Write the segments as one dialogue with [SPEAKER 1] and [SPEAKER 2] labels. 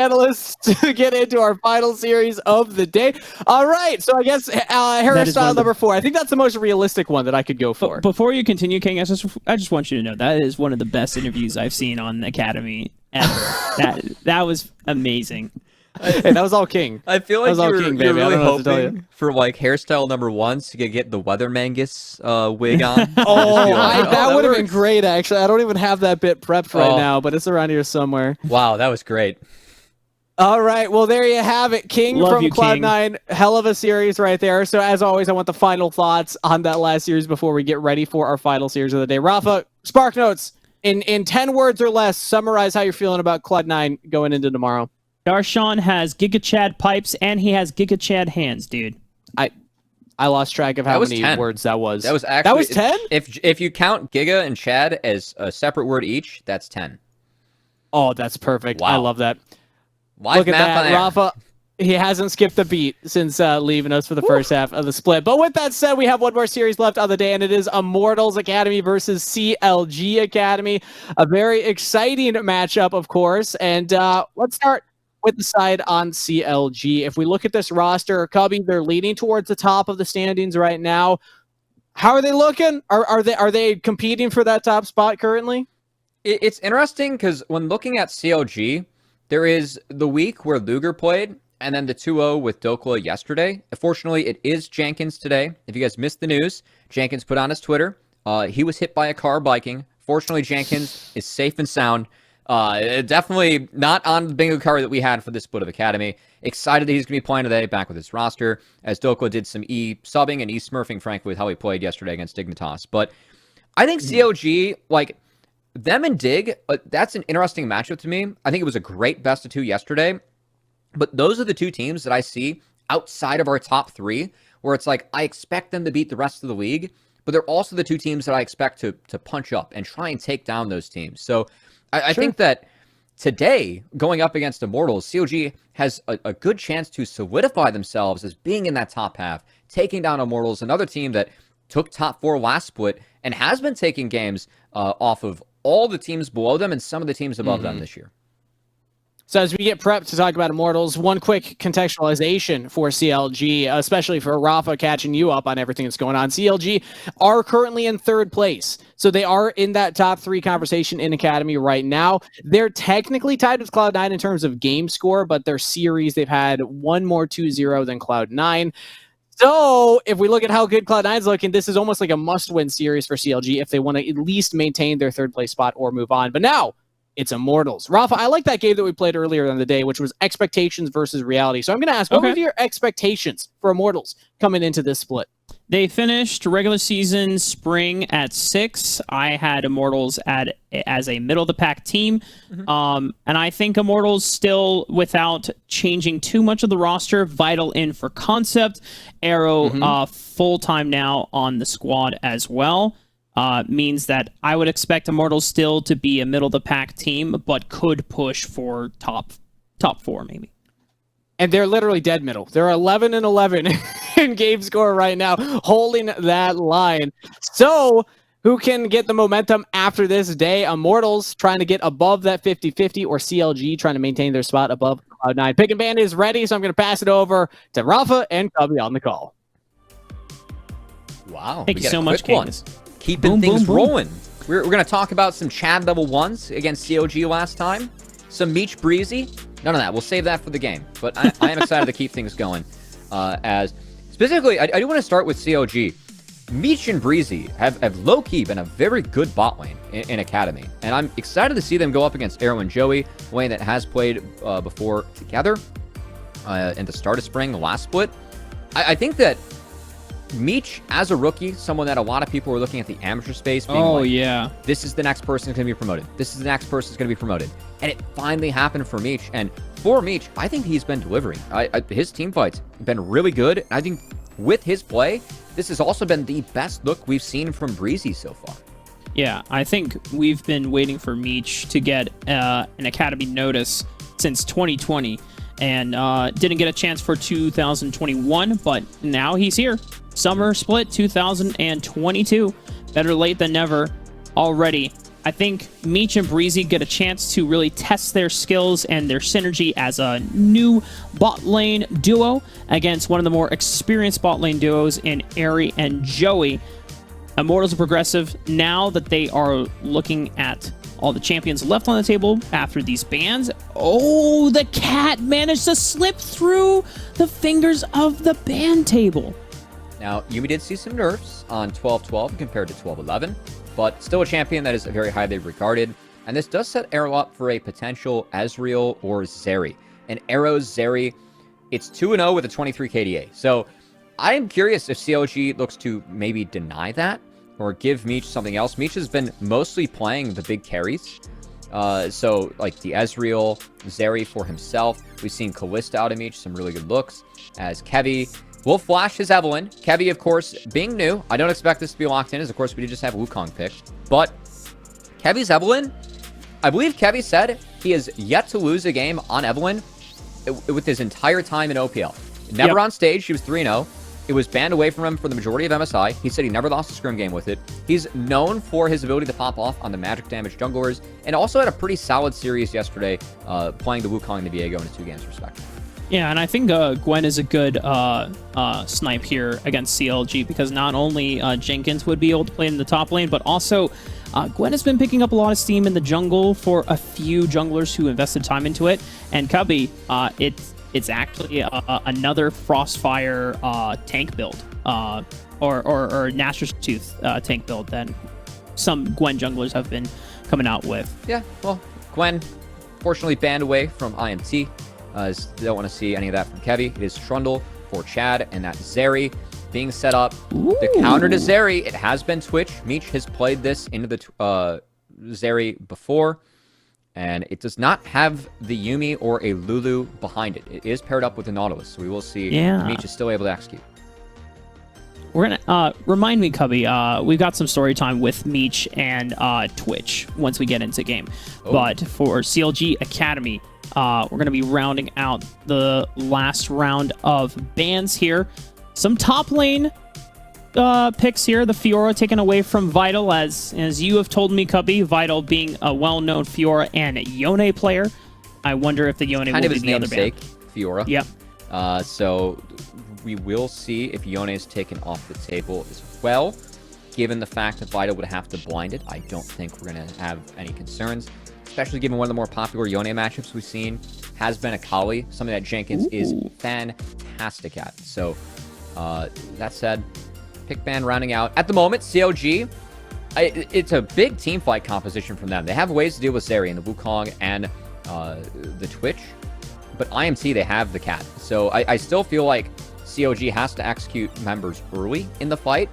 [SPEAKER 1] analysts to get into our final series of the day. All right, so I guess hairstyle number 4. I think that's the most realistic one that I could go for.
[SPEAKER 2] Before you continue, King, I just want you to know that is one of the best interviews I've seen on Academy ever. that was amazing.
[SPEAKER 1] Hey, that was all King.
[SPEAKER 3] I feel like you're really hoping for like hairstyle number 1 so you could get the Weathermangus wig on.
[SPEAKER 1] That would have been great, actually. I don't even have that bit prepped right now, but it's around here somewhere.
[SPEAKER 3] Wow, that was great.
[SPEAKER 1] All right, well, there you have it. King from Cloud9. Hell of a series right there. So, as always, I want the final thoughts on that last series before we get ready for our final series of the day. Rafa, Spark Notes, in 10 words or less, summarize how you're feeling about Cloud9 going into tomorrow.
[SPEAKER 2] Darshan has Giga Chad pipes, and he has Giga Chad hands, dude.
[SPEAKER 1] I lost track of how many words that was.
[SPEAKER 3] That was actually...
[SPEAKER 1] That was 10?
[SPEAKER 3] If you count Giga and Chad as a separate word each, that's 10.
[SPEAKER 1] Oh, that's perfect. Wow. I love that.
[SPEAKER 3] Live
[SPEAKER 1] Look at that, Rafa. He hasn't skipped a beat since leaving us for the first half of the split. But with that said, we have one more series left on the day, and it is Immortals Academy versus CLG Academy. A very exciting matchup, of course. And let's start with the side on CLG. If we look at this roster, Cubby, they're leading towards the top of the standings right now. How are they looking? Are they competing for that top spot currently?
[SPEAKER 3] It's interesting because when looking at CLG, there is the week where Luger played, and then the 2-0 with Dokla yesterday. Unfortunately, it is Jenkins today. If you guys missed the news, Jenkins put on his Twitter. He was hit by a car biking. Fortunately, Jenkins is safe and sound. Definitely not on the bingo card that we had for this split of Academy. Excited that he's going to be playing today, back with his roster, as Dokla did some E-subbing and E-smurfing, frankly, with how he played yesterday against Dignitas. But I think CLG, like... them and Dig, that's an interesting matchup to me. I think it was a great best of 2 yesterday. But those are the 2 teams that I see outside of our top 3, where it's like, I expect them to beat the rest of the league, but they're also the 2 teams that I expect to punch up and try and take down those teams. So I think that today, going up against Immortals, CLG has a good chance to solidify themselves as being in that top half, taking down Immortals, another team that took top 4 last split and has been taking games off of all the teams below them and some of the teams above them this year.
[SPEAKER 1] So as we get prepped to talk about Immortals, one quick contextualization for CLG, especially for Rafa catching you up on everything that's going on. CLG are currently in 3rd place. So they are in that top 3 conversation in Academy right now. They're technically tied with Cloud9 in terms of game score, but their series, they've had one more 2-0 than Cloud9. So if we look at how good Cloud9's looking, this is almost like a must-win series for CLG if they want to at least maintain their 3rd place spot or move on. But now it's Immortals. Rafa, I like that game that we played earlier in the day, which was expectations versus reality. So I'm going to ask, what were your expectations for Immortals coming into this split?
[SPEAKER 2] They finished regular season spring at 6. I had Immortals as a middle-of-the-pack team. And I think Immortals still, without changing too much of the roster, vital in for concept. Arrow full-time now on the squad as well. Means that I would expect Immortals still to be a middle-of-the-pack team, but could push for top 4 maybe.
[SPEAKER 1] And they're literally dead middle. They're 11-11 in game score right now, holding that line. So who can get the momentum after this day? Immortals trying to get above that 50-50, or CLG trying to maintain their spot above Cloud9. Pick and Ban is ready, so I'm going to pass it over to Rafa and Cubby on the call.
[SPEAKER 3] Wow.
[SPEAKER 2] Thank you so much, Kings.
[SPEAKER 3] Keeping things rolling. We're going to talk about some Chad level 1s against CLG last time. Some Meech Breezy. None of that. We'll save that for the game. But I am excited to keep things going. As specifically, I do want to start with CLG. Meech and Breezy have low-key been a very good bot lane in Academy. And I'm excited to see them go up against Arrow and Joey, a lane that has played before together in the start of spring, the last split. I think that Meech, as a rookie, someone that a lot of people were looking at the amateur space being this is the next person who's going to be promoted. This is the next person who's going to be promoted. And it finally happened for Meech. And for Meech, I think he's been delivering. His team fights have been really good. I think with his play, this has also been the best look we've seen from Breezy so far.
[SPEAKER 2] Yeah, I think we've been waiting for Meech to get an Academy notice since 2020. And didn't get a chance for 2021, but now he's here. SummerSplit 2022. Better late than never. Already I think Meech and Breezy get a chance to really test their skills and their synergy as a new bot lane duo against one of the more experienced bot lane duos in Airy and Joey. Immortals are progressive now that they are looking at all the champions left on the table after these bans. Oh, the cat managed to slip through the fingers of the ban table.
[SPEAKER 3] Now, Yumi did see some nerfs on 12-12 compared to 12-11, but still a champion that is very highly regarded. And this does set Arrow up for a potential Ezreal or Zeri. And Arrow's Zeri, it's 2-0 with a 23 KDA. So I am curious if CLG looks to maybe deny that or give Meech something else. Meech has been mostly playing the big carries. So like the Ezreal, Zeri for himself. We've seen Kalista out of Meech, some really good looks. As Kevy will flash his Evelynn. Kevy, of course, being new. I don't expect this to be locked in, as of course we did just have Wukong picked. But Kevy's Evelynn, I believe Kevy said he has yet to lose a game on Evelynn with his entire time in OPL. Never on stage. He was 3-0. It was banned away from him for the majority of MSI. He said he never lost a scrim game with it. He's known for his ability to pop off on the magic damage junglers, and also had a pretty solid series yesterday, playing the Wukong and the Viego in 2 games respectively.
[SPEAKER 2] Yeah, and I think Gwen is a good snipe here against CLG, because not only Jenkins would be able to play in the top lane, but also Gwen has been picking up a lot of steam in the jungle for a few junglers who invested time into it. And Cubby, it's actually another Frostfire tank build, or Nashor's Tooth tank build that some Gwen junglers have been coming out with.
[SPEAKER 3] Yeah, well, Gwen, fortunately banned away from IMT. Don't want to see any of that from Kevy. It is Trundle for Chad, and that Zeri being set up.
[SPEAKER 2] Ooh.
[SPEAKER 3] The counter to Zeri, it has been Twitch. Meech has played this into the Zeri before, and it does not have the Yumi or a Lulu behind it. It is paired up with the Nautilus, so we will see Meech is still able to execute.
[SPEAKER 2] We're gonna remind me, Cubby. We've got some story time with Meech and Twitch once we get into game.
[SPEAKER 3] Oh.
[SPEAKER 2] But for CLG Academy, we're gonna be rounding out the last round of bans here. Some top lane picks here. The Fiora taken away from Vital, as you have told me, Cubby. Vital being a well-known Fiora and Yone player. I wonder if the Yone
[SPEAKER 3] kind
[SPEAKER 2] will
[SPEAKER 3] of
[SPEAKER 2] be
[SPEAKER 3] his
[SPEAKER 2] the other ban.
[SPEAKER 3] namesake, Fiora.
[SPEAKER 2] Yep.
[SPEAKER 3] So we will see if Yone is taken off the table as well. Given the fact that Vital would have to blind it, I don't think we're going to have any concerns, especially given one of the more popular Yone matchups we've seen has been Akali, something that Jenkins is fantastic at. So that said, pick ban rounding out. At the moment, CLG, it's a big team fight composition from them. They have ways to deal with Zeri and the Wukong and the Twitch, but IMT, they have the cat. So I still feel like CLG has to execute members early in the fight.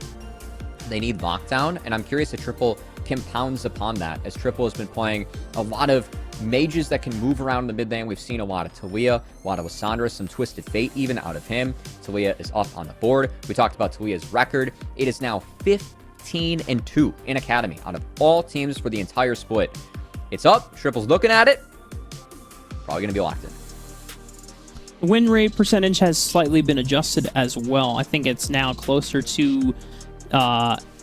[SPEAKER 3] They need lockdown, and I'm curious if Triple compounds upon that, as Triple has been playing a lot of mages that can move around in the mid lane. We've seen a lot of Talia, a lot of Lissandra, some Twisted Fate even out of him. Talia is up on the board. We talked about Talia's record. It is now 15-2 in Academy out of all teams for the entire split. It's up. Triple's looking at it. Probably going to be locked in.
[SPEAKER 2] Win rate percentage has slightly been adjusted as well. I think it's now closer to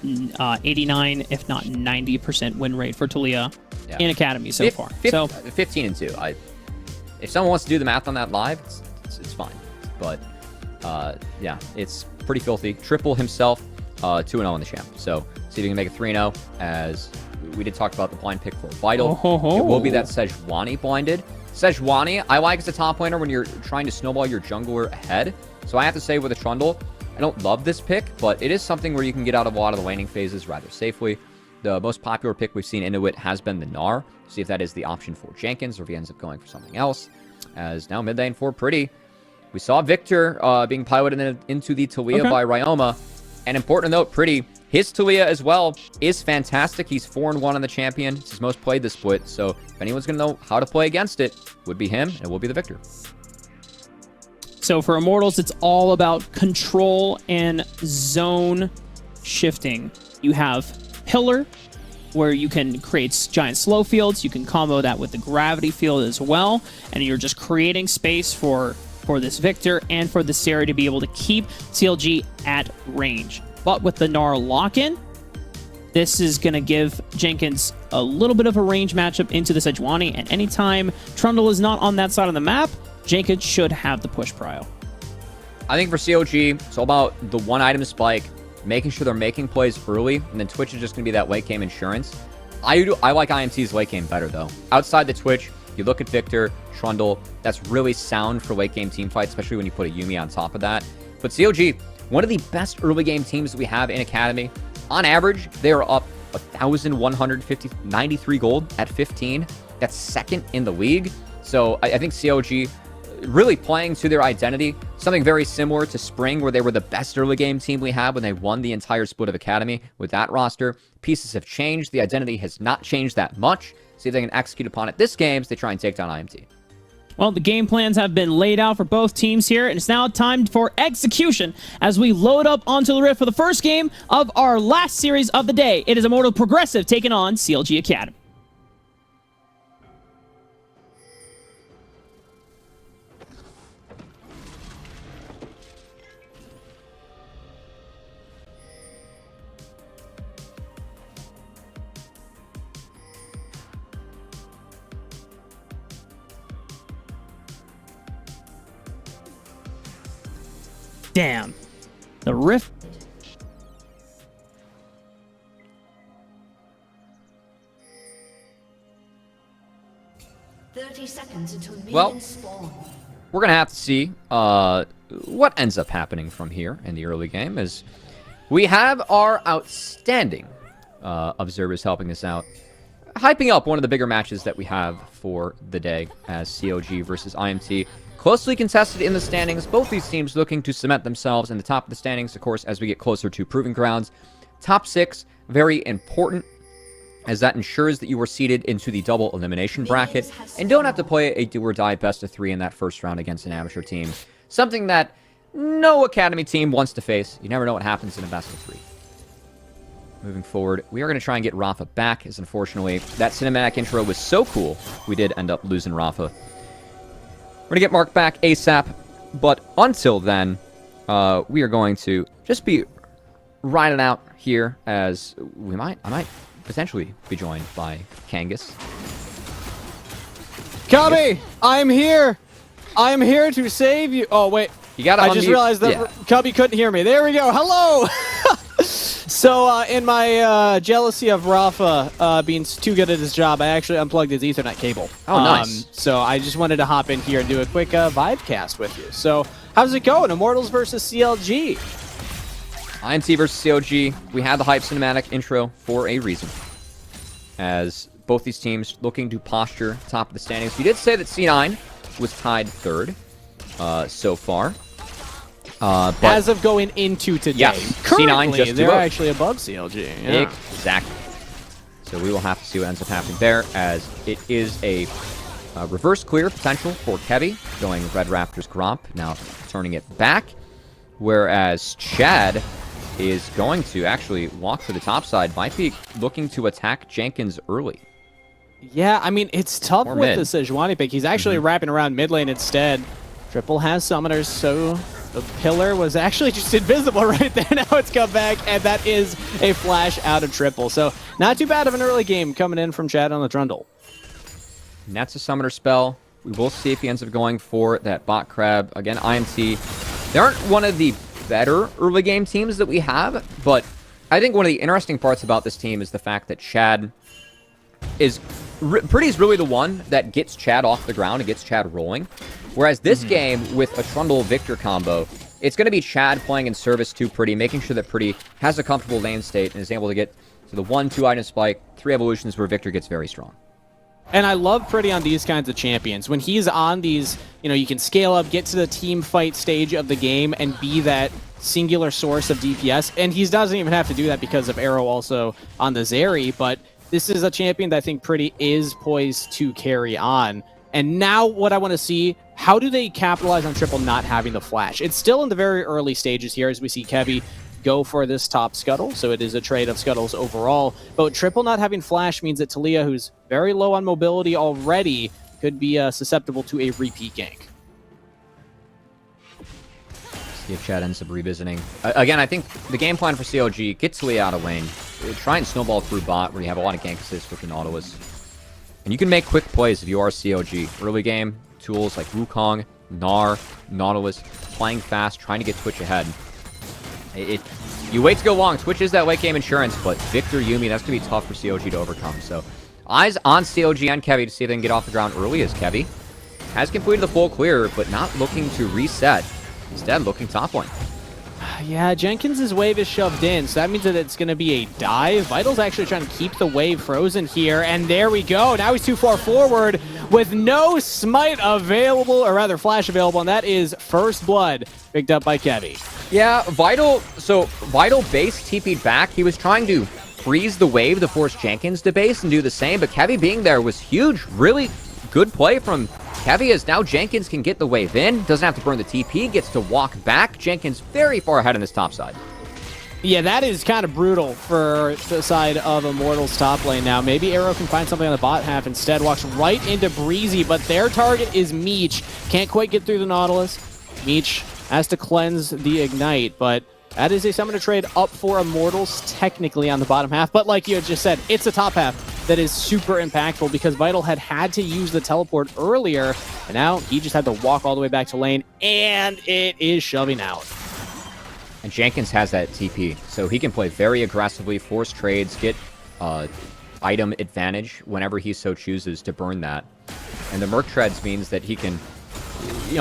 [SPEAKER 2] 89, if not 90% win rate for Talia in Academy so far. So
[SPEAKER 3] 15-2. If someone wants to do the math on that live, it's fine. But yeah, it's pretty filthy. Triple himself, 2-0 in the champ. So see if he can make a 3-0. As we did talk about the blind pick for Vital. It will be that Sejuani blinded. Sejuani, I like as a top laner when you're trying to snowball your jungler ahead. So I have to say with a Trundle, I don't love this pick, but it is something where you can get out of a lot of the laning phases rather safely. The most popular pick we've seen into it has been the Gnar. See if that is the option for Jenkins, or if he ends up going for something else. As now mid lane for Pretty. We saw Victor being piloted into the Talia by Ryoma. And important to note, Pretty, his Talia as well is fantastic. He's 4-1 on the champion. It's his most played this split. So if anyone's going to know how to play against it, would be him, and it will be the Victor.
[SPEAKER 2] So for Immortals, it's all about control and zone shifting. You have Pillar, where you can create giant slow fields. You can combo that with the gravity field as well. And you're just creating space for this Victor and for the Seri to be able to keep CLG at range. But with the Gnar lock-in, This is going to give Jenkins a little bit of a range matchup into the Sejuani, and anytime Trundle is not on that side of the map, Jenkins should have the push prio.
[SPEAKER 3] I think for CLG, it's all about the one item spike, making sure they're making plays early, and then Twitch is just going to be that late game insurance. I like IMT's late game better, though. Outside the Twitch, you look at Victor, Trundle, that's really sound for late game team fights, especially when you put a Yuumi on top of that. But CLG, one of the best early game teams that we have in Academy. On average, they are up 1,193 gold at 15. That's second in the league. So I think CLG really playing to their identity, something very similar to Spring, where they were the best early game team we had when they won the entire split of Academy with that roster. Pieces have changed. The identity has not changed that much. See if they can execute upon it this game as they try and take down IMT.
[SPEAKER 2] Well, the game plans have been laid out for both teams here, and it's now time for execution as we load up onto the Rift for the first game of our last series of the day. It is Immortal Progressive taking on CLG Academy. Damn. The Rift.
[SPEAKER 3] Well, we're going to have to see what ends up happening from here in the early game, as we have our outstanding observers helping us out, hyping up one of the bigger matches that we have for the day as CLG versus IMT. Closely contested in the standings, both these teams looking to cement themselves in the top of the standings, of course, as we get closer to Proving Grounds. Top 6, very important, as that ensures that you are seeded into the double elimination bracket and don't have to play a do-or-die best-of-3 in that first round against an amateur team. Something that no Academy team wants to face. You never know what happens in a best-of-3. Moving forward, we are going to try and get Rafa back, as unfortunately that cinematic intro was so cool, we did end up losing Rafa. We're going to get Mark back ASAP, but until then, we are going to just be riding out here, as I might potentially be joined by Kangas.
[SPEAKER 1] Cubby, I'm here. I'm here to save you. Oh, wait.
[SPEAKER 3] You gotta
[SPEAKER 1] I just realized that Cubby couldn't hear me. There we go. Hello. So, in my jealousy of Rafa being too good at his job, I actually unplugged his Ethernet cable.
[SPEAKER 3] Oh, nice.
[SPEAKER 1] So I just wanted to hop in here and do a quick vibe cast with you. So, how's it going? Immortals versus CLG.
[SPEAKER 3] IMT versus CLG. We had the hype cinematic intro for a reason, as both these teams looking to posture top of the standings. You did say that C9 was tied third so far. But
[SPEAKER 1] as of going into today,
[SPEAKER 3] yes,
[SPEAKER 1] currently,
[SPEAKER 3] C9 just
[SPEAKER 1] they're actually above CLG. Yeah.
[SPEAKER 3] Exactly. So we will have to see what ends up happening there, as it is a reverse clear potential for Kevy, going Red Raptors Gromp, now turning it back, whereas Chad is going to actually walk for the top side, might be looking to attack Jenkins early.
[SPEAKER 1] Yeah, I mean, it's tough
[SPEAKER 3] Or
[SPEAKER 1] with
[SPEAKER 3] mid.
[SPEAKER 1] the Sejuani pick. He's actually wrapping around mid lane instead. Triple has summoners, so the pillar was actually just invisible right there. Now it's come back, and that is a flash out of Triple. So not too bad of an early game coming in from Chad on the Trundle.
[SPEAKER 3] And that's a summoner spell. We will see if he ends up going for that bot crab. Again, IMT, they aren't one of the better early game teams that we have, but I think one of the interesting parts about this team is the fact that Chad is Pretty's really the one that gets Chad off the ground and gets Chad rolling. Whereas this game, with a Trundle-Victor combo, it's going to be Chad playing in service to Pretty, making sure that Pretty has a comfortable lane state and is able to get to the 1-2 item spike, 3 evolutions where Victor gets very strong.
[SPEAKER 1] And I love Pretty on these kinds of champions. When he's on these, you can scale up, get to the team fight stage of the game, and be that singular source of DPS. And he doesn't even have to do that because of Arrow also on the Zeri, but this is a champion that I think Pretty is poised to carry on. And now what I want to see, how do they capitalize on Triple not having the flash? It's still in the very early stages here as we see Kevy go for this top scuttle, so it is a trade of scuttles overall. But Triple not having flash means that Talia, who's very low on mobility already, could be susceptible to a repeat gank.
[SPEAKER 3] See if Chad ends up revisiting. Again, I think the game plan for CLG, get Talia out of lane, try and snowball through bot where you have a lot of gank assists with the Nautilus. And you can make quick plays if you are CLG. Early game, tools like Wukong, Gnar, Nautilus, playing fast, trying to get Twitch ahead. You wait to go long. Twitch is that late game insurance, but Victor, Yuumi, that's going to be tough for CLG to overcome. So eyes on CLG and Kevy to see if they can get off the ground early, as Kevy has completed the full clear, but not looking to reset. Instead, looking top lane.
[SPEAKER 1] Yeah, Jenkins' wave is shoved in, so that means that it's going to be a dive. Vital's actually trying to keep the wave frozen here, and there we go. Now he's too far forward with no smite available, or rather flash available, and that is first blood picked up by Kevy.
[SPEAKER 3] Yeah, Vital base TP'd back. He was trying to freeze the wave to force Jenkins to base and do the same, but Kevy being there was huge. Really good play from Kevy, as now Jenkins can get the wave in, doesn't have to burn the TP, gets to walk back. Jenkins very far ahead on this top side.
[SPEAKER 1] Yeah, that is kind of brutal for the side of Immortals top lane now. Maybe Arrow can find something on the bot half instead. Walks right into Breezy, but their target is Meech. Can't quite get through the Nautilus. Meech has to cleanse the Ignite, but that is a summoner trade up for Immortals technically on the bottom half. But like you had just said, it's the top half that is super impactful because Vital had to use the teleport earlier, and now he just had to walk all the way back to lane, and it is shoving out.
[SPEAKER 3] And Jenkins has that TP, so he can play very aggressively, force trades, get item advantage whenever he so chooses to burn that. And the Merc Treads means that he can,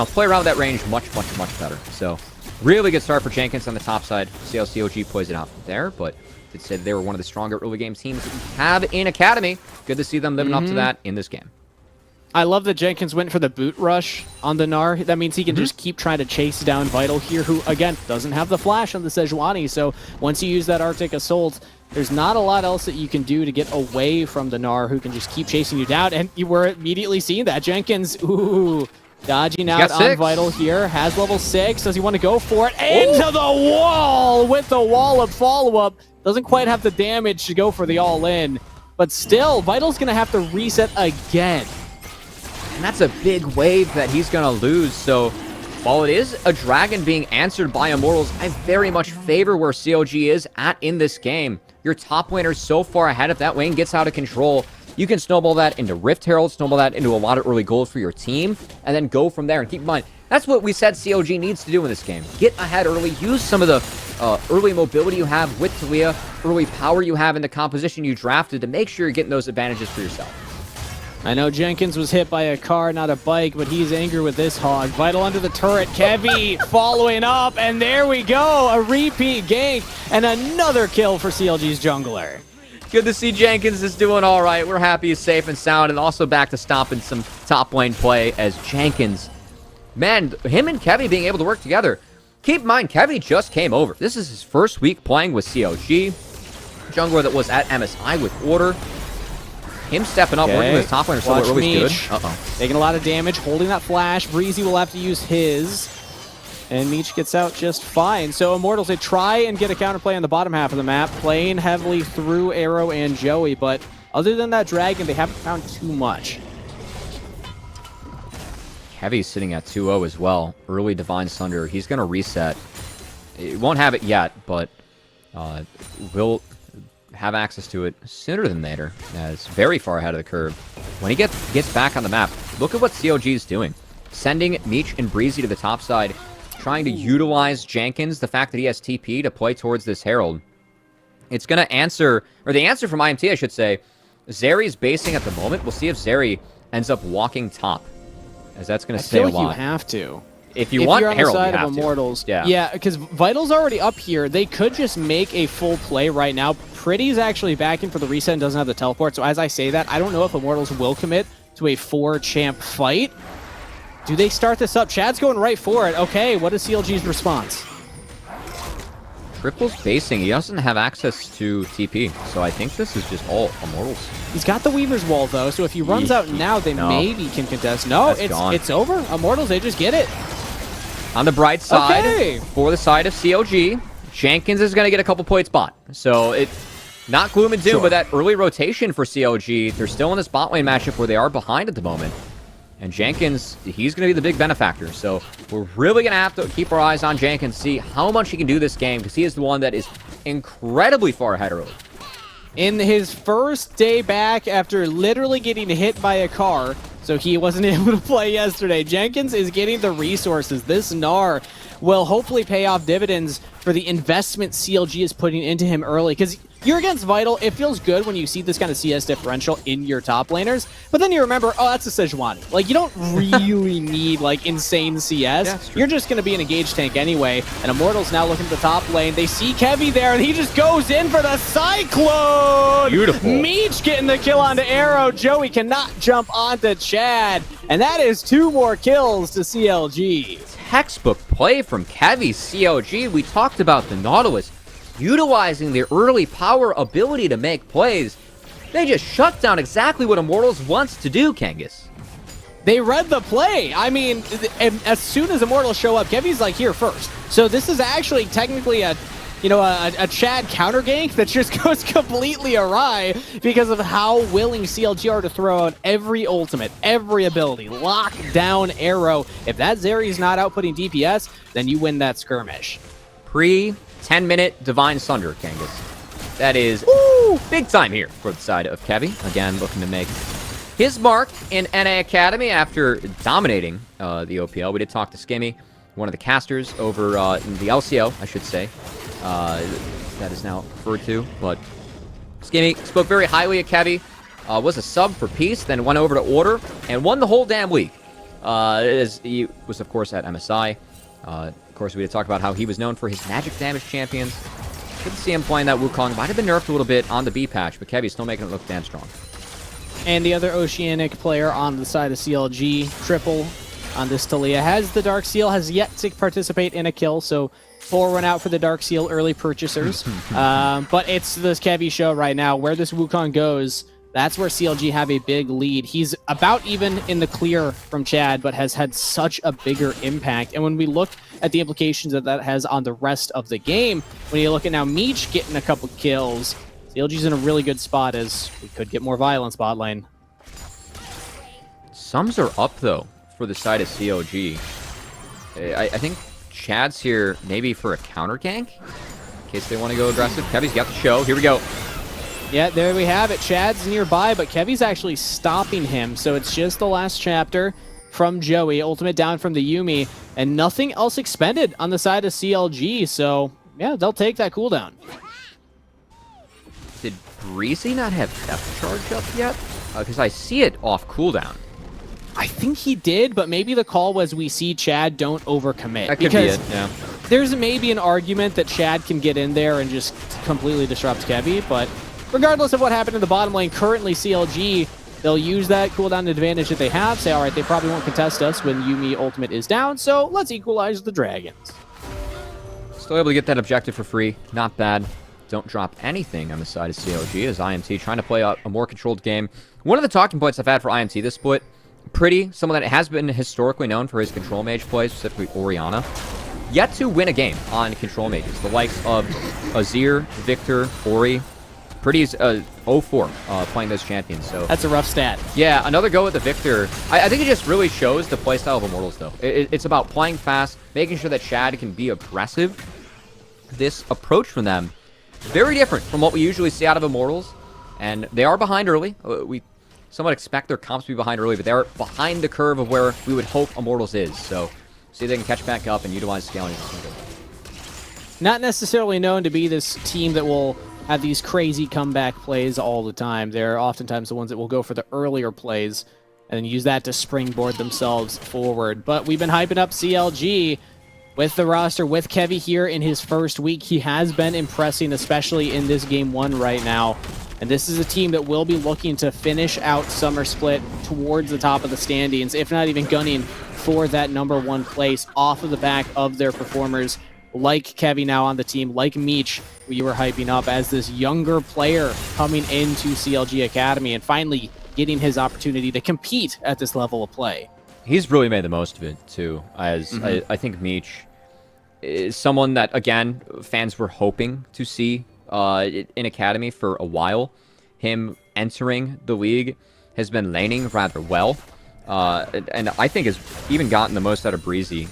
[SPEAKER 3] play around that range much better. So really good start for Jenkins on the top side. See how CLG plays it out from there, but it said they were one of the stronger early game teams that we have in Academy. Good to see them living up to that in this game.
[SPEAKER 1] I love that Jenkins went for the boot rush on the Gnar. That means he can just keep trying to chase down Vital here, who, again, doesn't have the flash on the Sejuani. So once you use that Arctic Assault, there's not a lot else that you can do to get away from the Gnar, who can just keep chasing you down. And you were immediately seeing that. Jenkins, dodging out on Vital here. Has level 6. Does he want to go for it? Into the wall with the wall of follow-up. Doesn't quite have the damage to go for the all-in. But still, Vital's going to have to reset again.
[SPEAKER 3] And that's a big wave that he's going to lose. So while it is a dragon being answered by Immortals, I very much favor where CLG is at in this game. Your top laner so far ahead. If that lane gets out of control, you can snowball that into Rift Herald, snowball that into a lot of early goals for your team, and then go from there. And keep in mind, that's what we said CLG needs to do in this game. Get ahead early, use some of the early mobility you have with Talia, early power you have in the composition you drafted to make sure you're getting those advantages for yourself.
[SPEAKER 1] I know Jenkins was hit by a car, not a bike, but he's angry with this hog. Vital under the turret. Kevy following up, and there we go. A repeat gank and another kill for CLG's jungler.
[SPEAKER 3] Good to see Jenkins is doing all right. We're happy he's safe and sound, and also back to stopping some top lane play as Jenkins. Man, him and Kevy being able to work together. Keep in mind, Kevy just came over. This is his first week playing with CLG. Jungler that was at MSI with Order. Him stepping up, working with his top laner so really good.
[SPEAKER 1] Taking a lot of damage, holding that flash. Breezy will have to use his. And Meech gets out just fine. So Immortals, they try and get a counterplay on the bottom half of the map, playing heavily through Arrow and Joey, but other than that dragon, they haven't found too much.
[SPEAKER 3] Kevy's sitting at 2-0 as well. Early Divine Sunder. He's going to reset. It won't have it yet, but will have access to it sooner than later. It's very far ahead of the curve. When he gets back on the map, look at what CLG is doing. Sending Meech and Breezy to the top side, trying to utilize Jenkins, the fact that he has TP to play towards this Herald. It's going to answer, or the answer from IMT, I should say, Zeri's basing at the moment. We'll see if Zeri ends up walking top, as that's going to say a lot.
[SPEAKER 1] I feel like you have to.
[SPEAKER 3] If you want
[SPEAKER 1] you're
[SPEAKER 3] Herald,
[SPEAKER 1] on the side
[SPEAKER 3] you have
[SPEAKER 1] of Immortals,
[SPEAKER 3] to.
[SPEAKER 1] Yeah, because Vital's already up here. They could just make a full play right now. Pretty's actually back in for the reset and doesn't have the teleport. So as I say that, I don't know if Immortals will commit to a 4-champ fight. Do they start this up? Chad's going right for it. Okay, what is CLG's response?
[SPEAKER 3] Triple's basing. He doesn't have access to TP, so I think this is just all Immortals.
[SPEAKER 1] He's got the Weaver's Wall, though, so if he runs out now, they maybe can contest. No, it's over. Immortals, they just get it.
[SPEAKER 3] On the bright side, for the side of CLG, Jenkins is going to get a couple points bot. So it's not gloom and doom, but that early rotation for CLG, they're still in this bot lane matchup where they are behind at the moment. And Jenkins, he's going to be the big benefactor. So we're really going to have to keep our eyes on Jenkins, see how much he can do this game, because he is the one that is incredibly far ahead early.
[SPEAKER 1] In his first day back after literally getting hit by a car, so he wasn't able to play yesterday, Jenkins is getting the resources. This Gnar will hopefully pay off dividends for the investment CLG is putting into him early, because you're against Vital. It feels good when you see this kind of CS differential in your top laners, but then you remember, oh, that's a Sejuani. Like, you don't really need, like, insane CS.
[SPEAKER 3] Yeah,
[SPEAKER 1] you're just going to be an engaged tank anyway, and Immortals now looking at the top lane. They see Kevy there, and he just goes in for the Cyclone!
[SPEAKER 3] Beautiful.
[SPEAKER 1] Meech getting the kill onto Arrow. Joey cannot jump onto Chad, and that is 2 more kills to CLG.
[SPEAKER 3] Textbook play from Kevy CLG. We talked about the Nautilus utilizing their early power ability to make plays. They just shut down exactly what Immortals wants to do, Kangas.
[SPEAKER 1] They read the play. I mean, as soon as Immortals show up, Kevy's like, here first. So this is actually technically a Chad counter gank that just goes completely awry because of how willing CLG are to throw out every ultimate, every ability, lock down Arrow. If that Zeri's not outputting DPS, then you win that skirmish.
[SPEAKER 3] 10-minute Divine Sunder, Kangas. That is big time here for the side of Kevy. Again, looking to make his mark in NA Academy after dominating the OPL. We did talk to Skimmy, one of the casters over in the LCO, I should say. That is now referred to, but Skimmy spoke very highly of Kevy, was a sub for Peace, then went over to Order, and won the whole damn week. As he was, of course, at MSI. Of course, we had talked about how he was known for his magic damage champions. Couldn't see him playing that Wukong. Might have been nerfed a little bit on the B patch, but Kevy's still making it look damn strong.
[SPEAKER 1] And the other Oceanic player on the side of CLG, Triple, on this Talia, has the Dark Seal, has yet to participate in a kill, so 4 run out for the Dark Seal early purchasers. But it's this Kevy show right now. Where this Wukong goes, that's where CLG have a big lead. He's about even in the clear from Chad, but has had such a bigger impact. And when we look at the implications that has on the rest of the game, when you look at now Meech getting a couple kills, CLG's in a really good spot as we could get more violence bot lane.
[SPEAKER 3] Sums are up, though, for the side of CLG. I think Chad's here maybe for a counter gank, in case they want to go aggressive. Kevy's got the show. Here we go.
[SPEAKER 1] Yeah, there we have it. Chad's nearby, but Kevy's actually stopping him, so it's just the last chapter from Joey. Ultimate down from the Yuumi, and nothing else expended on the side of CLG, so yeah, they'll take that cooldown.
[SPEAKER 3] Did Breezy not have Depth Charge up yet? Because I see it off cooldown.
[SPEAKER 1] I think he did, but maybe the call was we see Chad don't overcommit.
[SPEAKER 3] That could be it, yeah.
[SPEAKER 1] There's maybe an argument that Chad can get in there and just completely disrupt Kevy, but regardless of what happened in the bottom lane, currently CLG, they'll use that cooldown advantage that they have, say, all right, they probably won't contest us when Yuumi ultimate is down, so let's equalize the dragons.
[SPEAKER 3] Still able to get that objective for free. Not bad. Don't drop anything on the side of CLG as IMT trying to play a more controlled game. One of the talking points I've had for IMT this split, someone that has been historically known for his control mage plays, specifically Orianna, yet to win a game on control mages. The likes of Azir, Victor, Ori. Pretty's 0-4 playing those champions. So
[SPEAKER 1] that's a rough stat.
[SPEAKER 3] Yeah, another go with the Victor. I think it just really shows the playstyle of Immortals, though. It's about playing fast, making sure that Chad can be aggressive. This approach from them, very different from what we usually see out of Immortals. And they are behind early. We somewhat expect their comps to be behind early, but they're behind the curve of where we would hope Immortals is. So see if they can catch back up and utilize scaling.
[SPEAKER 1] Not necessarily known to be this team that will have these crazy comeback plays all the time. They're oftentimes the ones that will go for the earlier plays and then use that to springboard themselves forward. But we've been hyping up CLG with the roster, with Kevy here in his first week. He has been impressing, especially in this game 1 right now. And this is a team that will be looking to finish out SummerSplit towards the top of the standings, if not even gunning for that #1 place off of the back of their performers like Kevy now on the team, like Meech, who you were hyping up as this younger player coming into CLG Academy and finally getting his opportunity to compete at this level of play.
[SPEAKER 3] He's really made the most of it, too, as I think Meech is someone that, again, fans were hoping to see in Academy for a while. Him entering the league has been laning rather well, and I think has even gotten the most out of Breezy.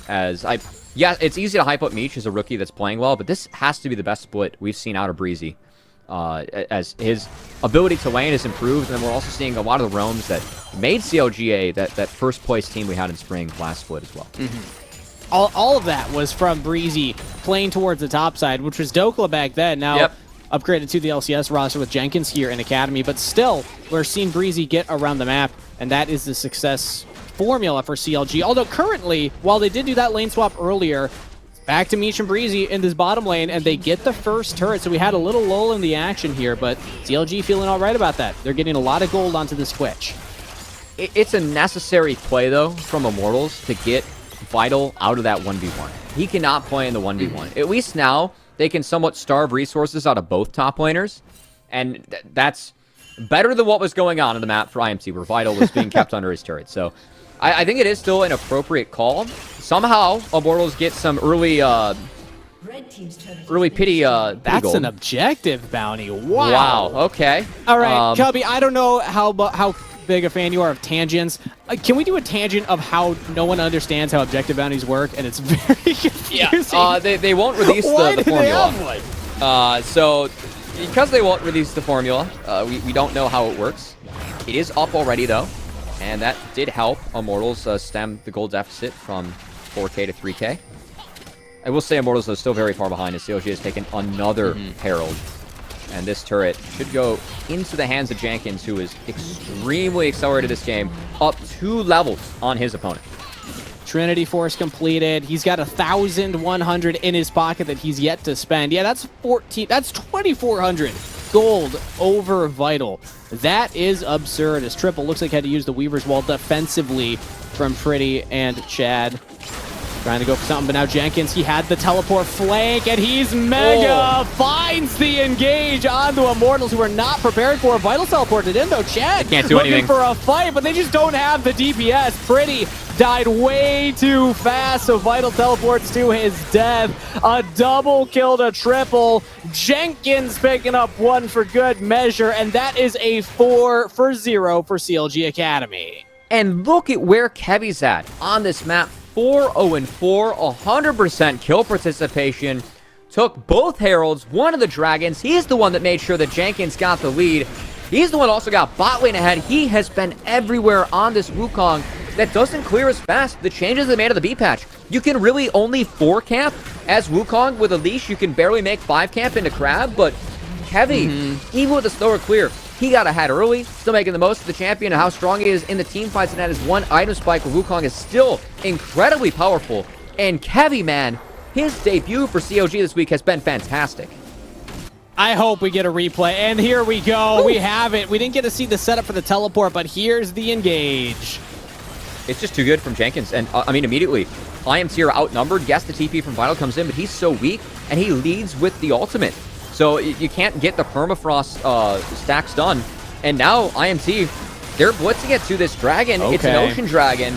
[SPEAKER 3] Yeah, it's easy to hype up Meech as a rookie that's playing well, but this has to be the best split we've seen out of Breezy as his ability to lane has improved, and then we're also seeing a lot of the roams that made CLGA that first place team we had in spring last split as well.
[SPEAKER 1] All of that was from Breezy playing towards the top side, which was Dokla back then. Now upgraded to the LCS roster with Jenkins here in Academy, but still, we're seeing Breezy get around the map, and that is the success formula for CLG. Although currently, while they did do that lane swap earlier, back to Meech and Breezy in this bottom lane, and they get the first turret, so we had a little lull in the action here, but CLG feeling all right about that. They're getting a lot of gold onto this Twitch.
[SPEAKER 3] It's a necessary play, though, from Immortals to get Vital out of that 1v1. He cannot play in the 1v1. At least now, they can somewhat starve resources out of both top laners, and that's better than what was going on in the map for IMT, where Vital was being kept under his turret. So I think it is still an appropriate call. Somehow, Immortals get some early pity
[SPEAKER 1] That's
[SPEAKER 3] gold.
[SPEAKER 1] an objective bounty. Wow.
[SPEAKER 3] Okay.
[SPEAKER 1] All right, Cubby, I don't know how big a fan you are of tangents. Can we do a tangent of how no one understands how objective bounties work, and it's very confusing?
[SPEAKER 3] Yeah, they won't release the formula.
[SPEAKER 1] They have one?
[SPEAKER 3] So, because they won't release the formula, we don't know how it works. It is up already, though, and that did help Immortals stem the gold deficit from 4K to 3K. I will say Immortals, though, still very far behind, as CLG has taken another Herald. And this turret should go into the hands of Jenkins, who is extremely accelerated this game, up 2 levels on his opponent.
[SPEAKER 1] Trinity Force completed. He's got 1,100 in his pocket that he's yet to spend. Yeah, that's 2,400 gold over Vital. That is absurd, as Triple looks like he had to use the Weaver's Wall defensively from Pretty and Chad. Trying to go for something, but now Jenkins, he had the teleport flank, and he's mega! Finds the engage onto Immortals, who are not prepared for. Vital teleported in, though. Chad
[SPEAKER 3] can't do
[SPEAKER 1] looking
[SPEAKER 3] anything
[SPEAKER 1] for a fight, but they just don't have the DPS. Pretty died way too fast, so Vital teleports to his death. A double kill to Triple. Jenkins picking up 1 for good measure, and that is a 4 for 0 for CLG Academy.
[SPEAKER 3] And look at where Kevy's at on this map. 4-0-4, 100% kill participation. Took both Heralds, one of the Dragons. He's the one that made sure that Jenkins got the lead. He's the one that also got bot lane ahead. He has been everywhere on this Wukong that doesn't clear as fast. The changes they made of the B patch. You can really only 4 camp as Wukong with a leash. You can barely make 5 camp into Crab, but Kevy, even with the slower clear, he got ahead early, still making the most of the champion and how strong he is in the team fights, and that is one item spike where Wukong is still incredibly powerful. And Kevy, man, his debut for CLG this week has been fantastic.
[SPEAKER 1] I hope we get a replay, and here we go. Ooh. We have it. We didn't get to see the setup for the teleport, but here's the engage.
[SPEAKER 3] It's just too good from Jenkins, and I mean, immediately, IMT are outnumbered. Yes, the TP from Vital comes in, but he's so weak, and he leads with the ultimate. So you can't get the permafrost stacks done. And now IMT, they're blitzing it to this dragon. Okay. It's an ocean dragon.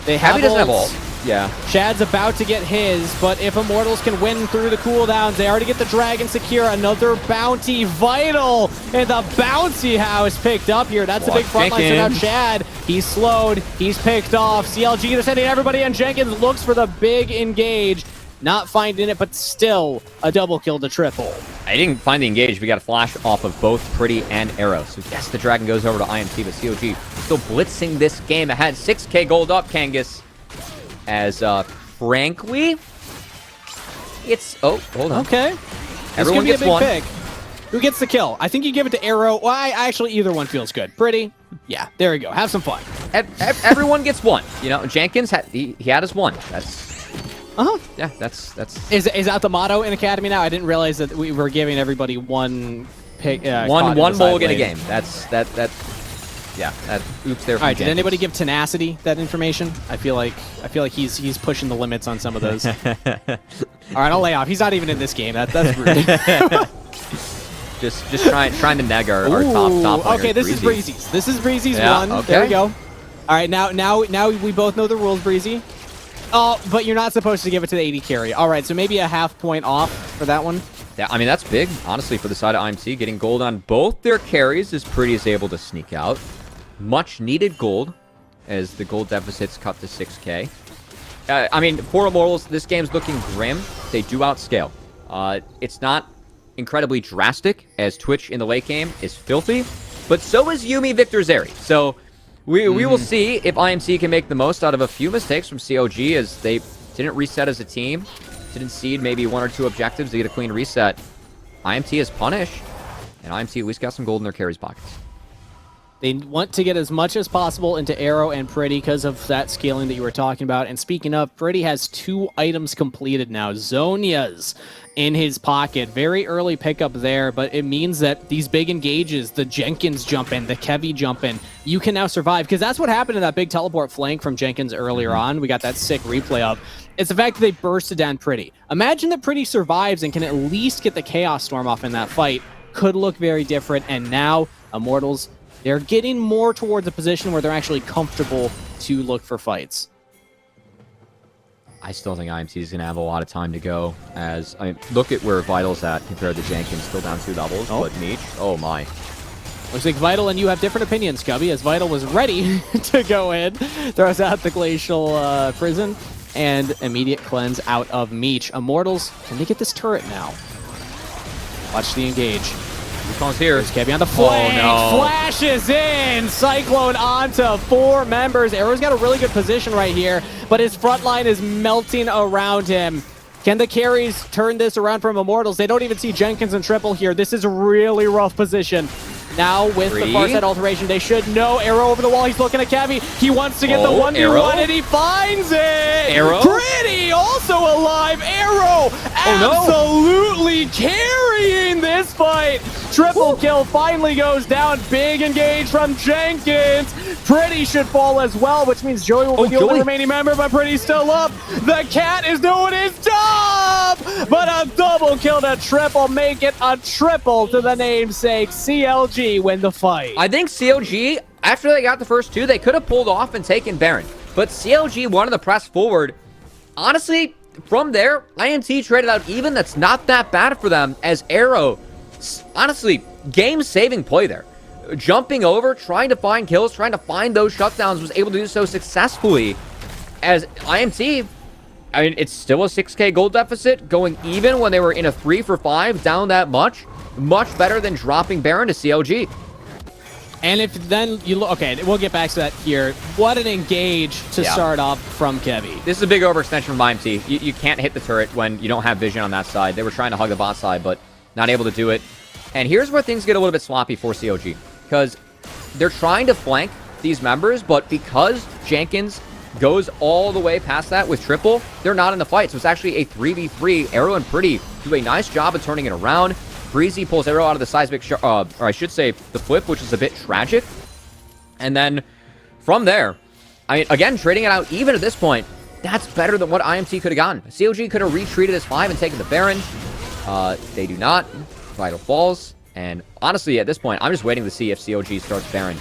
[SPEAKER 3] Heavy doesn't have ult. Yeah.
[SPEAKER 1] Chad's about to get his, but if Immortals can win through the cooldowns, they already get the dragon secure. Another bounty. Vital, and the bouncy house picked up here. That's a big front line. So now Chad, he's slowed. He's picked off. CLG, they're sending everybody, and Jenkins looks for the big engage. Not finding it, but still a double kill to Triple.
[SPEAKER 3] I didn't find the engage. We got a flash off of both Pretty and Arrow. So yes, the dragon goes over to IMT, but CLG still blitzing this game ahead. 6K gold up, Kangas. As frankly, it's hold on.
[SPEAKER 1] Okay.
[SPEAKER 3] Everyone gets one.
[SPEAKER 1] Pick. Who gets the kill? I think you give it to Arrow. Well, actually, either one feels good. Pretty. Yeah, there we go. Have some fun.
[SPEAKER 3] Everyone gets one. You know, Jenkins he had his one. That's. Yeah, that's.
[SPEAKER 1] Is that the motto in Academy now? I didn't realize that we were giving everybody one pick.
[SPEAKER 3] One mulligan a game. That's. Yeah. Oops. There.
[SPEAKER 1] All right. Did anybody give Tenacity that information? I feel like he's pushing the limits on some of those. All right, I'll lay off. He's not even in this game. That's rude.
[SPEAKER 3] just trying to neg our top player.
[SPEAKER 1] Okay, this is Breezy's. This is Breezy's one. Okay. There we go. All right, now we both know the rules, Breezy. Oh, but you're not supposed to give it to the AD carry. All right, so maybe a half point off for that one.
[SPEAKER 3] Yeah, I mean, that's big, honestly, for the side of IMT. Getting gold on both their carries as Pretty is able to sneak out. Much needed gold as the gold deficit's cut to 6K. I mean, for Immortals, this game's looking grim. They do outscale. It's not incredibly drastic, as Twitch in the late game is filthy, but so is Yuumi Victor Zeri. So we will see if IMT can make the most out of a few mistakes from CLG, as they didn't reset as a team, didn't seed maybe 1 or 2 objectives to get a clean reset. IMT is punished, and IMT at least got some gold in their carries pockets.
[SPEAKER 1] They want to get as much as possible into Arrow and Pretty because of that scaling that you were talking about. And speaking of, Pretty has 2 items completed now. Zonia's in his pocket. Very early pickup there, but it means that these big engages, the Jenkins jump in, the Kevy jump in, you can now survive. Because that's what happened in that big teleport flank from Jenkins earlier on. We got that sick replay of. It's the fact that they bursted down Pretty. Imagine that Pretty survives and can at least get the Chaos Storm off in that fight. Could look very different. And now, Immortals, they're getting more towards a position where they're actually comfortable to look for fights.
[SPEAKER 3] I still think IMT is going to have a lot of time to go. As I mean, look at where Vital's at compared to Jenkins, still down 2 levels. But Meech, oh my.
[SPEAKER 1] Looks like Vital and you have different opinions, Cubby, as Vital was ready to go in. Throws out the Glacial Prison and immediate cleanse out of Meech. Immortals, can they get this turret now? Watch the engage.
[SPEAKER 3] Recon's here.
[SPEAKER 1] There's Kevy on the flank.
[SPEAKER 3] Oh, no.
[SPEAKER 1] Flashes in. Cyclone onto 4 members. Arrow's got a really good position right here, but his front line is melting around him. Can the carries turn this around from Immortals? They don't even see Jenkins and Triple here. This is a really rough position. Now with the far side alteration, they should know. Arrow over the wall. He's looking at Kevy. He wants to get the 1v1 and he finds it.
[SPEAKER 3] Arrow.
[SPEAKER 1] Pretty also alive. Arrow absolutely carrying this fight. Triple kill finally goes down. Big engage from Jenkins. Pretty should fall as well, which means Joey will be the only remaining member, but Pretty's still up. The cat is doing his job, but a double kill to Triple, make it a triple to the namesake. CLG win the fight.
[SPEAKER 3] I think CLG, after they got the first 2, they could have pulled off and taken Baron, but CLG wanted to press forward. Honestly, from there, IMT traded out even. That's not that bad for them, as Arrow, honestly, game-saving play there. Jumping over, trying to find kills, trying to find those shutdowns, was able to do so successfully. As IMT, I mean, it's still a 6k gold deficit, going even when they were in a 3 for 5, down that much. Much better than dropping Baron to CLG.
[SPEAKER 1] And if then you look, okay, we'll get back to that here. What an engage to start off from Kevy.
[SPEAKER 3] This is a big overextension from IMT. You can't hit the turret when you don't have vision on that side. They were trying to hug the bot side, but not able to do it. And here's where things get a little bit sloppy for CLG, because they're trying to flank these members, but because Jenkins goes all the way past that with Triple, they're not in the fight. So it's actually a 3v3. Arrow and Pretty do a nice job of turning it around. Breezy pulls Arrow out of the seismic, or I should say the flip, which is a bit tragic. And then from there, I mean, again, trading it out even at this point, that's better than what IMT could have gotten. CLG could have retreated as 5 and taken the Baron. They do not. Vital falls. And honestly, at this point, I'm just waiting to see if CLG starts Baron.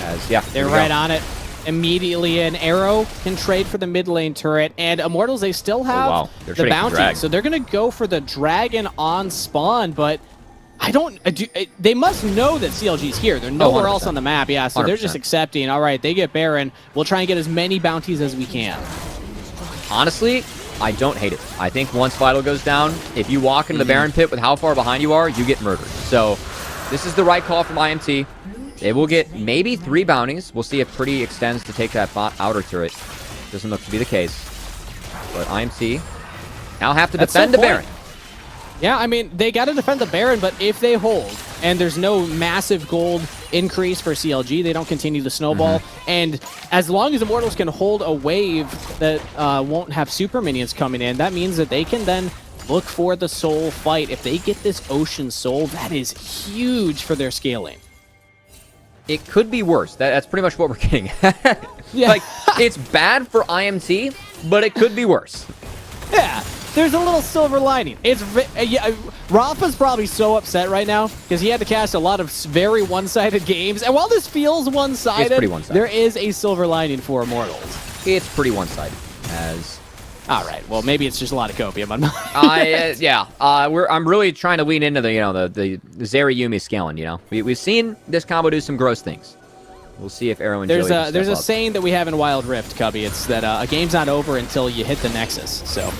[SPEAKER 3] As, yeah,
[SPEAKER 1] they're right on it. Immediately an Arrow can trade for the mid lane turret, and Immortals, they still have the bounty, so they're gonna go for the dragon on spawn, but I don't they must know that CLG's here. They're nowhere else on the map, so 100%. They're just accepting. All right, they get Baron, we'll try and get as many bounties as we can.
[SPEAKER 3] Honestly, I don't hate it. I think once Vital goes down, if you walk into the Baron pit with how far behind you are, you get murdered. So this is the right call from IMT. They will get maybe 3 bounties. We'll see if Pretty extends to take that bot outer turret. Doesn't look to be the case. But IMT now have to defend the Baron.
[SPEAKER 1] Yeah, I mean, they got to defend the Baron, but if they hold, and there's no massive gold increase for CLG, they don't continue the snowball. And as long as Immortals can hold a wave that won't have super minions coming in, that means that they can then look for the soul fight. If they get this Ocean Soul, that is huge for their scaling.
[SPEAKER 3] It could be worse. That's pretty much what we're getting at. Like, it's bad for IMT, but it could be worse.
[SPEAKER 1] Yeah, there's a little silver lining. It's Rafa's probably so upset right now because he had to cast a lot of very one-sided games. And while this feels one-sided,
[SPEAKER 3] it's pretty one-sided.
[SPEAKER 1] There is a silver lining for Immortals.
[SPEAKER 3] It's pretty one-sided. As
[SPEAKER 1] all right, well, maybe it's just a lot of copium. I'm not.
[SPEAKER 3] I'm really trying to lean into the Zeri Yuumi scaling. We've seen this combo do some gross things. We'll see if Arrow and
[SPEAKER 1] there's a saying that we have in Wild Rift, Cubby. It's that a game's not over until you hit the Nexus. So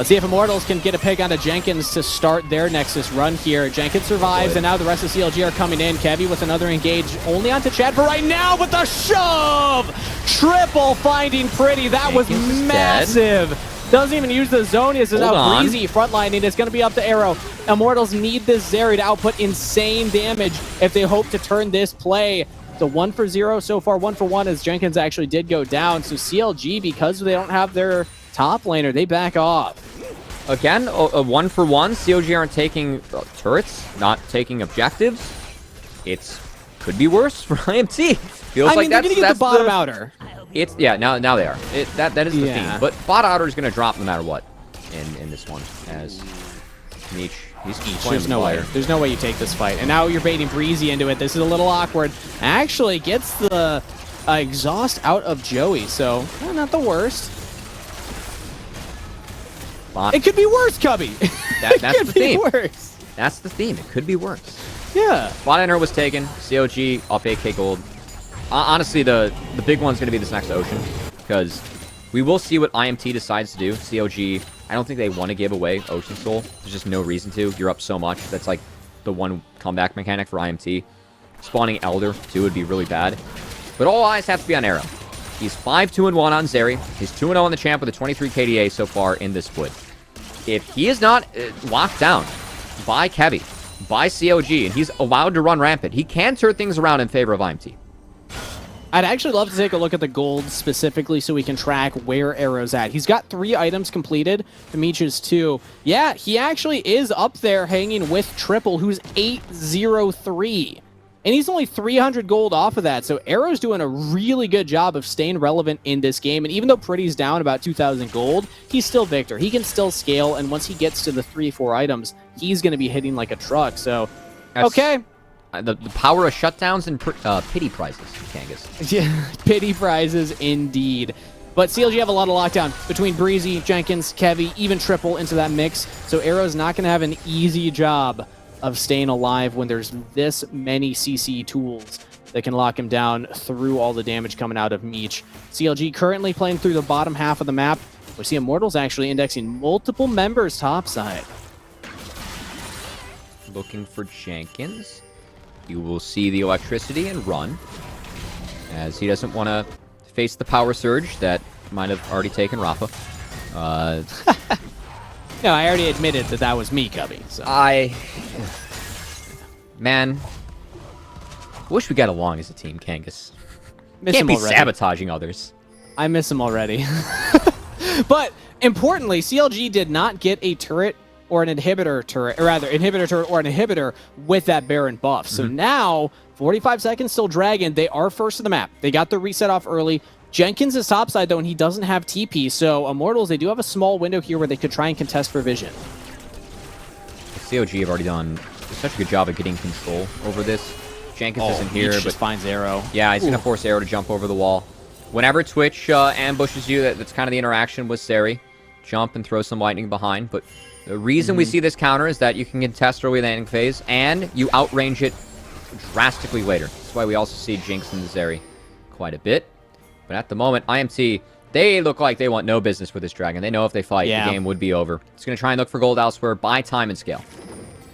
[SPEAKER 1] Let's see if Immortals can get a pick onto Jenkins to start their Nexus run here. Jenkins survives, and now the rest of CLG are coming in. Kevy with another engage, only onto Chad for right now, but the shove! Triple finding Pretty. That was massive. Doesn't even use the zone. This is now Breezy frontlining. It's going to be up to Arrow. Immortals need this Zeri to output insane damage if they hope to turn this play. So 1 for 0 so far, 1 for 1 as Jenkins actually did go down. So CLG, because they don't have their top laner, they back off.
[SPEAKER 3] Again, a 1 for 1. CLG aren't taking turrets, not taking objectives. Could be worse for IMT. Feels like
[SPEAKER 1] they're going to get the bottom outer.
[SPEAKER 3] Now they are. That is the theme. But bot outer is going to drop no matter what in this one. As Niche,
[SPEAKER 1] there's no way. There's no way you take this fight. And now you're baiting Breezy into it. This is a little awkward. Actually gets the exhaust out of Joey, so not the worst. It could be worse, Cubby.
[SPEAKER 3] That's the theme.
[SPEAKER 1] Worse.
[SPEAKER 3] That's the theme. It could be worse.
[SPEAKER 1] Yeah.
[SPEAKER 3] Bot enter was taken. CLG off 8k gold. Honestly, the big one's going to be this next Ocean, because we will see what IMT decides to do. CLG, I don't think they want to give away Ocean Soul. There's just no reason to. You're up so much. That's like the one comeback mechanic for IMT. Spawning Elder, too, would be really bad. But all eyes have to be on Arrow. He's 5-2-1 on Zeri. He's 2-0 on the champ with a 23 KDA so far in this split. If he is not locked down by Kevy, by CLG, and he's allowed to run rampant, he can turn things around in favor of IMT.
[SPEAKER 1] I'd actually love to take a look at the gold specifically so we can track where Arrow's at. He's got 3 items completed. Dimitri's 2. Yeah, he actually is up there hanging with Triple, who's 803. And he's only 300 gold off of that. So Arrow's doing a really good job of staying relevant in this game. And even though Pretty's down about 2,000 gold, he's still Victor. He can still scale. And once he gets to the 3-4 items, he's going to be hitting like a truck. So, okay.
[SPEAKER 3] The power of shutdowns and pity prizes, Kangas.
[SPEAKER 1] Yeah, pity prizes indeed. But CLG have a lot of lockdown between Breezy, Jenkins, Kevy, even Triple into that mix. So Arrow's not going to have an easy job of staying alive when there's this many CC tools that can lock him down through all the damage coming out of Meech. CLG currently playing through the bottom half of the map. We see Immortals actually indexing multiple members topside.
[SPEAKER 3] Looking for Jenkins. You will see the electricity and run, as he doesn't want to face the power surge that might have already taken Rafa.
[SPEAKER 1] No, I already admitted that was me, Cubby. So.
[SPEAKER 3] Man, wish we got along as a team, Kangas.
[SPEAKER 1] Can't
[SPEAKER 3] be sabotaging others.
[SPEAKER 1] I miss him already. But importantly, CLG did not get a turret or an inhibitor turret, or rather, inhibitor turret or an inhibitor with that Baron buff. So now, 45 seconds still dragging. They are first to the map. They got the reset off early. Jenkins is topside, though, and he doesn't have TP. So Immortals, they do have a small window here where they could try and contest for vision.
[SPEAKER 3] CLG have already done such a good job of getting control over this. Jenkins isn't here, but
[SPEAKER 1] just finds Arrow.
[SPEAKER 3] Yeah, he's going to force Arrow to jump over the wall. Whenever Twitch ambushes you, that's kind of the interaction with Zeri. Jump and throw some lightning behind. But the reason we see this counter is that you can contest early landing phase, and you outrange it drastically later. That's why we also see Jinx and Zeri quite a bit. But at the moment, IMT, they look like they want no business with this dragon. They know if they fight, the game would be over. It's going to try and look for gold elsewhere, buy time and scale.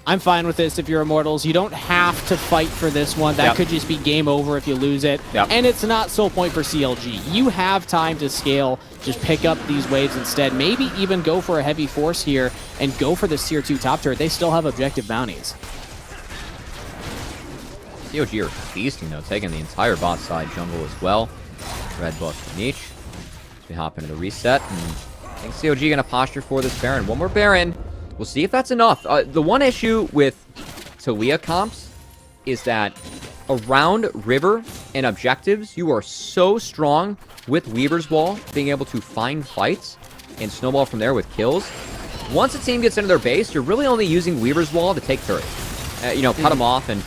[SPEAKER 1] I'm fine with this if you're Immortals. You don't have to fight for this one. That could just be game over if you lose it. And it's not soul point for CLG. You have time to scale. Just pick up these waves instead. Maybe even go for a heavy force here and go for this tier 2 top turret. They still have objective bounties.
[SPEAKER 3] CLG are feasting, though, taking the entire bot side jungle as well. Red buff from each. We hop into the reset, and I think CLG going to posture for this Baron. One more Baron. We'll see if that's enough. The one issue with Talia comps is that around River and objectives, you are so strong with Weaver's Wall, being able to find fights and snowball from there with kills. Once a team gets into their base, you're really only using Weaver's Wall to take turrets. Cut them off and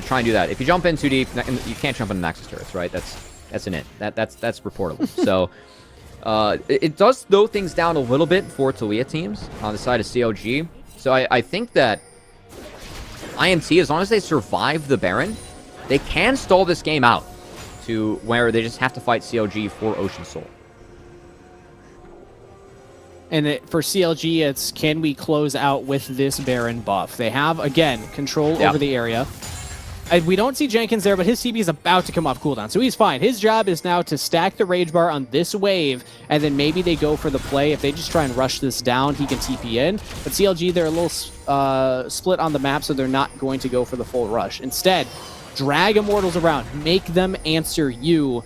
[SPEAKER 3] try and do that. If you jump in too deep, you can't jump into Nexus turrets, right? That's an it. That's reportable. So it does slow things down a little bit for Talia teams on the side of CLG. So I think that IMT, as long as they survive the Baron, they can stall this game out to where they just have to fight CLG for Ocean Soul.
[SPEAKER 1] And for CLG, it's can we close out with this Baron buff? They have, again, control over the area. We don't see Jenkins there, but his TP is about to come off cooldown, so he's fine. His job is now to stack the Rage Bar on this wave, and then maybe they go for the play. If they just try and rush this down, he can TP in. But CLG, they're a little split on the map, so they're not going to go for the full rush. Instead, drag Immortals around. Make them answer you.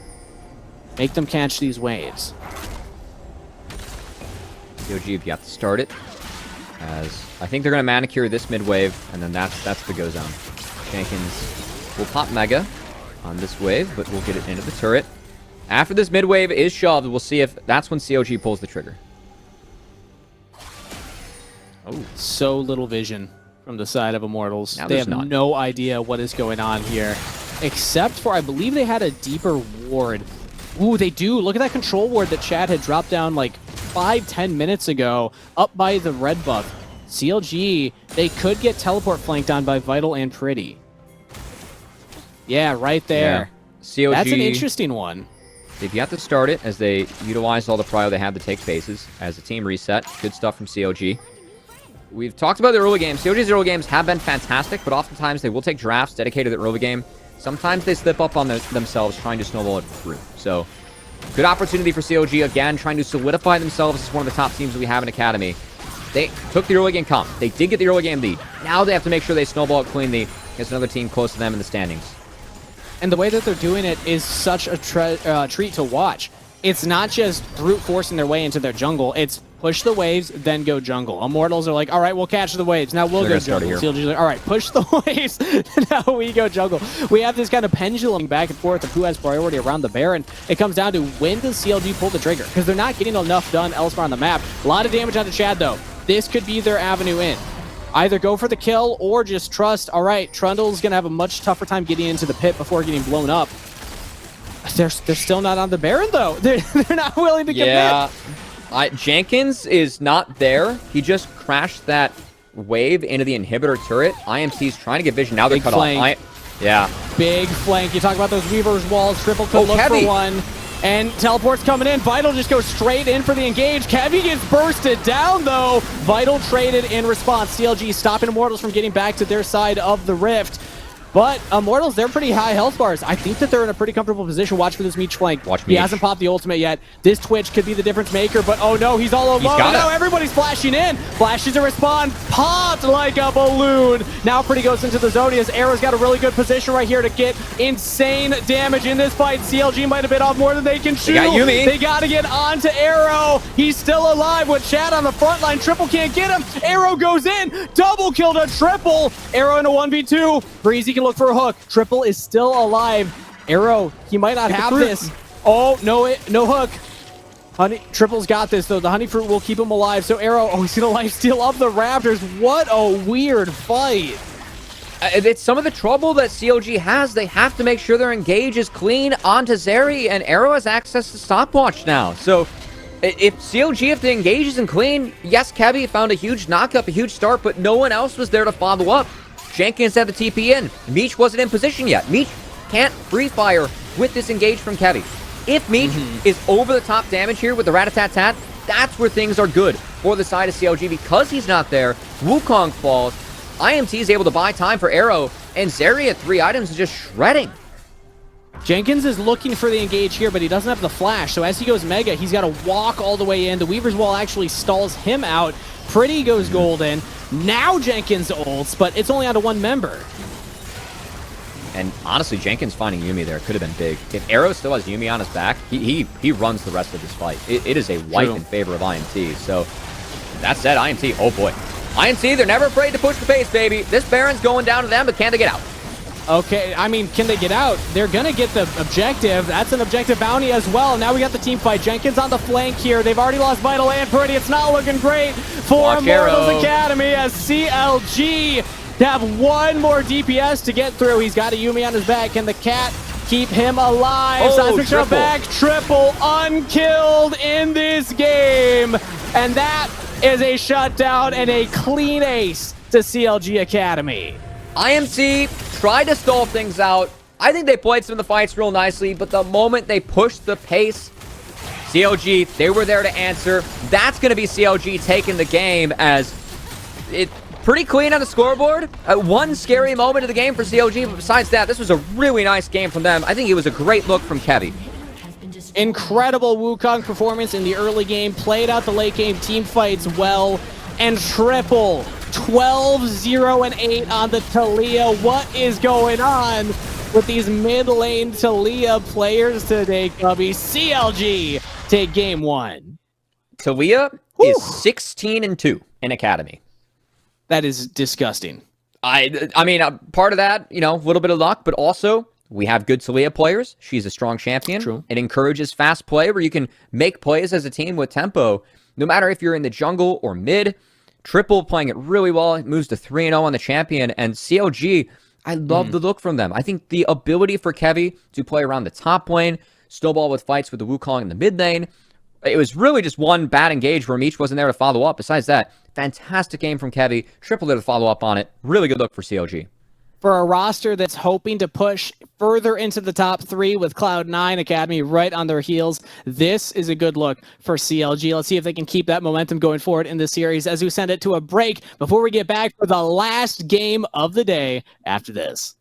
[SPEAKER 1] Make them catch these waves.
[SPEAKER 3] CLG, if you have to start it, as I think they're going to manicure this mid wave, and then that's the go zone. Jenkins will pop Mega on this wave, but we'll get it into the turret. After this mid wave is shoved, we'll see if that's when CLG pulls the trigger.
[SPEAKER 1] Oh, so little vision from the side of Immortals.
[SPEAKER 3] Now
[SPEAKER 1] they have
[SPEAKER 3] none.
[SPEAKER 1] no idea what is going on here, except for I believe they had a deeper ward. Ooh, they do. Look at that control ward that Chad had dropped down like 5-10 minutes ago, up by the red buff. CLG, they could get teleport flanked on by Vital and Pretty. Yeah, right there.
[SPEAKER 3] Yeah. CLG,
[SPEAKER 1] that's an interesting one.
[SPEAKER 3] If you have to start it, as they utilize all the prio they have to take phases as a team reset. Good stuff from CLG. We've talked about the early games. CLG's early games have been fantastic, but oftentimes they will take drafts dedicated to the early game. Sometimes they slip up on themselves trying to snowball it through. So, good opportunity for CLG, again, trying to solidify themselves as one of the top teams that we have in Academy. They took the early game comp. They did get the early game lead. Now they have to make sure they snowball it cleanly against another team close to them in the standings.
[SPEAKER 1] And the way that they're doing it is such a treat to watch. It's not just brute forcing their way into their jungle. It's push the waves, then go jungle. Immortals are like, all right, we'll catch the waves. Now we'll go jungle. CLG's like, all right, push the waves. Now we go jungle. We have this kind of pendulum back and forth of who has priority around the Baron. It comes down to when does CLG pull the trigger? Because they're not getting enough done elsewhere on the map. A lot of damage onto Chad, though. This could be their avenue in. Either go for the kill or just trust, all right, Trundle's going to have a much tougher time getting into the pit before getting blown up. They're still not on the Baron, though. They're not willing to commit.
[SPEAKER 3] Yeah. Jenkins is not there. He just crashed that wave into the inhibitor turret. IMT's trying to get vision. Now they're cut off. Yeah.
[SPEAKER 1] Big flank. You talk about those Weaver's walls. Triple could look for one. And teleport's coming in. Vital just goes straight in for the engage. Kevy gets bursted down, though. Vital traded in response. CLG stopping Immortals from getting back to their side of the rift. But Immortals, they're pretty high health bars. I think that they're in a pretty comfortable position. Watch for this Meech flank.
[SPEAKER 3] Watch
[SPEAKER 1] He hasn't popped the ultimate yet. This Twitch could be the difference maker, but oh no, he's all alone. Now everybody's flashing in. Flashes to respond. Popped like a balloon. Now Pretty goes into the zone. His Arrow's got a really good position right here to get insane damage in this fight. CLG might have bit off more than they can chew. They got to get onto Arrow. He's still alive with Chad on the front line. Triple can't get him. Arrow goes in. Double kill to Triple. Arrow in a 1v2. Breezy can look for a hook. Triple is still alive. Arrow, he might not have this. Oh, no hook. Triple's got this, though. The honey fruit will keep him alive. So Arrow, he's going to lifesteal up the Raptors. What a weird fight.
[SPEAKER 3] It's some of the trouble that CLG has. They have to make sure their engage is clean onto Zeri, and Arrow has access to stopwatch now. So if CLG, if the engage isn't clean, yes, Kevy found a huge knockup, a huge start, but no one else was there to follow up. Jenkins had the TP in. Meech wasn't in position yet. Meech can't free fire with this engage from Kevy. If Meech is over the top damage here with the rat-a-tat-tat, that's where things are good for the side of CLG. Because he's not there, Wukong falls. IMT is able to buy time for Arrow, and Zeri at 3 items is just shredding.
[SPEAKER 1] Jenkins is looking for the engage here, but he doesn't have the flash. So as he goes Mega, he's got to walk all the way in. The Weaver's Wall actually stalls him out. Pretty goes golden. Now Jenkins ults, but it's only onto one member.
[SPEAKER 3] And honestly, Jenkins finding Yuumi there could have been big. If Arrow still has Yuumi on his back, he runs the rest of this fight. It is a wipe in favor of IMT. So that said, IMT, oh boy. IMT, they're never afraid to push the pace, baby. This Baron's going down to them, but can they get out?
[SPEAKER 1] Okay, I mean, can they get out? They're going to get the objective. That's an objective bounty as well. Now we got the team fight. Jenkins on the flank here. They've already lost Vital and Pretty. It's not looking great for Immortals Academy as CLG have one more DPS to get through. He's got a Yuumi on his back. Can the cat keep him alive? Seismic shot back. Triple unkilled in this game. And that is a shutdown and a clean ace to CLG Academy.
[SPEAKER 3] IMT tried to stall things out. I think they played some of the fights real nicely, but the moment they pushed the pace, CLG, they were there to answer. That's going to be CLG taking the game as it pretty clean on the scoreboard. One scary moment of the game for CLG, but besides that, this was a really nice game from them. I think it was a great look from Kevy.
[SPEAKER 1] Incredible Wukong performance in the early game, played out the late game team fights well, and triple 12-0-8 on the Talia. What is going on with these mid lane Talia players today, Cubby? CLG take game one.
[SPEAKER 3] Talia is 16-2 in Academy.
[SPEAKER 1] That is disgusting.
[SPEAKER 3] I mean, part of that, you know, a little bit of luck, but also we have good Talia players. She's a strong champion.
[SPEAKER 1] True.
[SPEAKER 3] It encourages fast play where you can make plays as a team with tempo. No matter if you're in the jungle or mid, Triple playing it really well. It moves to 3-0 on the champion. And CLG, I love the look from them. I think the ability for Kevy to play around the top lane, snowball with fights with the Wukong in the mid lane. It was really just one bad engage where Meech wasn't there to follow up. Besides that, fantastic game from Kevy. Triple there to follow up on it. Really good look for CLG.
[SPEAKER 1] For a roster that's hoping to push further into the top 3 with Cloud9 Academy right on their heels, this is a good look for CLG. Let's see if they can keep that momentum going forward in this series as we send it to a break before we get back for the last game of the day after this.